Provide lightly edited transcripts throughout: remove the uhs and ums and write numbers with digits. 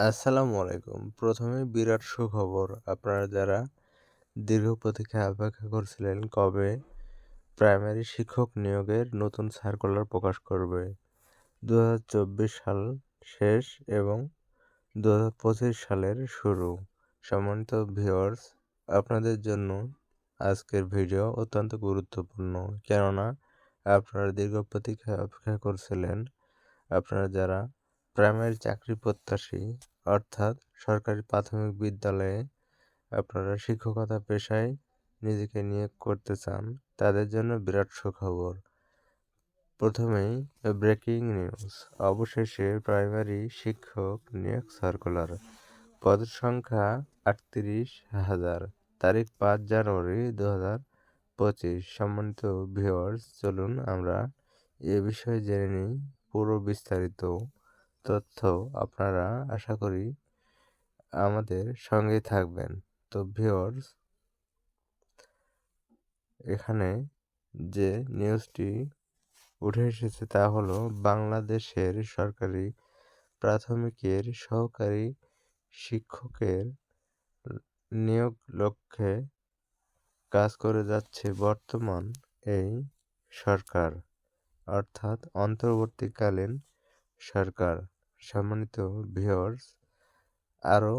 আসসালামু আলাইকুম। প্রথমেই বিরাট সুখবর। আপনারা যারা দীর্ঘ প্রতীক্ষায় অপেক্ষা করছিলেন কবে প্রাইমারি শিক্ষক নিয়োগের নতুন সার্কুলার প্রকাশ করবে। ২০২৪ সাল শেষ এবং ২০২৫ সালের শুরু। সম্মানিত ভিউয়ার্স, আপনাদের জন্য আজকের ভিডিও অত্যন্ত গুরুত্বপূর্ণ। কেননা আপনারা দীর্ঘ প্রতীক্ষায় অপেক্ষা করছিলেন। আপনারা যারা প্রাইমারি চাকরি প্রত্যাশী অর্থাৎ সরকারি প্রাথমিক বিদ্যালয়ে আপনারা শিক্ষকতা পেশায় নিজেকে নিয়োগ করতে চান, তাদের জন্য বিরাট সুখবর। প্রথমেই ব্রেকিং নিউজ, অবশেষে প্রাইমারি শিক্ষক নিয়োগ সার্কুলার। পদের সংখ্যা ৩৮,০০০, তারিখ ৫ জানুয়ারি ২০২৫। সম্মানিত ভিউয়ার্স, চলুন আমরা এ বিষয়ে জেনে নিই পুরো বিস্তারিত তথ্য। আপনারা আশা করি আমাদের সঙ্গেই থাকবেন। তো ভিউয়ার্স, এখানে যে নিউজটি উঠে এসেছে তা হলো বাংলাদেশের সরকারি প্রাথমিকের সহকারী শিক্ষকের নিয়োগ লক্ষ্যে কাজ করে যাচ্ছে বর্তমান এই সরকার, অর্থাৎ অন্তর্বর্তীকালীন সরকার। সম্মানিত ভিউয়ার্স, আরও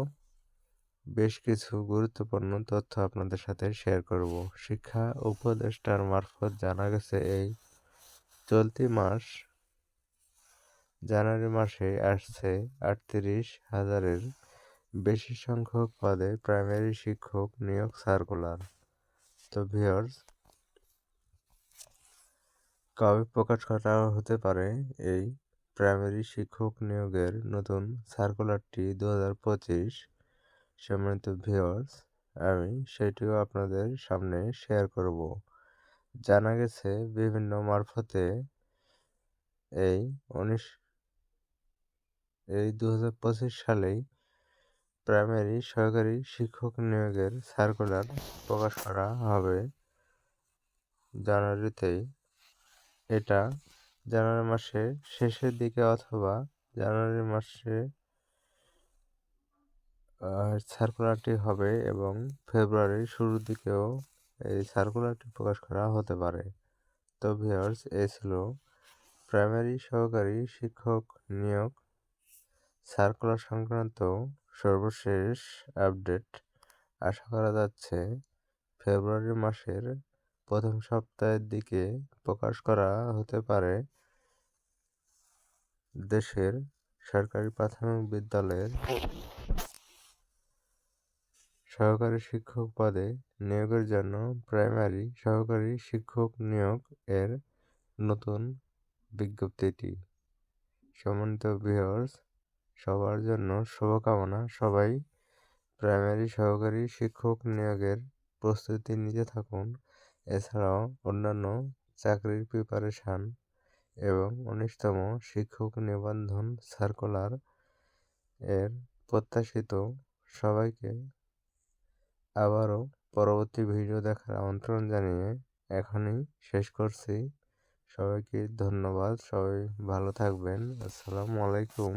বেশ কিছু গুরুত্বপূর্ণ তথ্য আপনাদের সাথে শেয়ার করব। শিক্ষা উপদেষ্টার মারফত জানা গেছে এই চলতি মাস জানুয়ারি মাসে আসছে ৩৮,০০০-এর বেশি সংখ্যক পদে প্রাইমারি শিক্ষক নিয়োগ সার্কুলার। তো ভিউয়ার্স, কবে প্রকাশ করা হতে পারে এই প্রাইমারি শিক্ষক নিয়োগের নতুন সার্কুলারটি ২০২৫? সম্মানিত ভিউয়ার্স, আমি সেটিও আপনাদের সামনে শেয়ার করব। জানা গেছে বিভিন্ন মারফতে এই ২০২৫ সালেই প্রাইমারি সহকারী শিক্ষক নিয়োগের সার্কুলার প্রকাশ করা হবে জানুয়ারিতেই। এটা জানুয়ারি মাসের শেষের দিকে অথবা জানুয়ারি মাসে সার্কুলারটি হবে এবং ফেব্রুয়ারির শুরুর দিকেও এই সার্কুলারটি প্রকাশ করা হতে পারে। তো ভিউয়ার্স, এই ছিল প্রাইমারি সহকারী শিক্ষক নিয়োগ সার্কুলার সংক্রান্ত সর্বশেষ আপডেট। আশা করা যাচ্ছে ফেব্রুয়ারি মাসের প্রথম সপ্তাহের দিকে প্রকাশ করা হতে পারে দেশের সরকারি প্রাথমিক বিদ্যালয়ের সহকারী শিক্ষক পদে নিয়োগের জন্য প্রাইমারি সহকারী শিক্ষক নিয়োগ এর নতুন বিজ্ঞপ্তিটি। সম্মানিত ভিউয়ার্স, সবার জন্য শুভকামনা। সবাই প্রাইমারি সহকারী শিক্ষক নিয়োগের প্রস্তুতি নিতে থাকুন। এছাড়াও অন্যান্য চাকরির প্রিপারেশান এবং ১৯তম শিক্ষক নিবন্ধন সার্কুলার এর প্রত্যাশিত সবাইকে আবারও পরবর্তী ভিডিও দেখার আমন্ত্রণ জানিয়ে এখনই শেষ করছি। সবাইকে ধন্যবাদ। সবাই ভালো থাকবেন। আসসালামু আলাইকুম।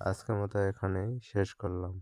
আজকের মতো এখানেই শেষ করলাম।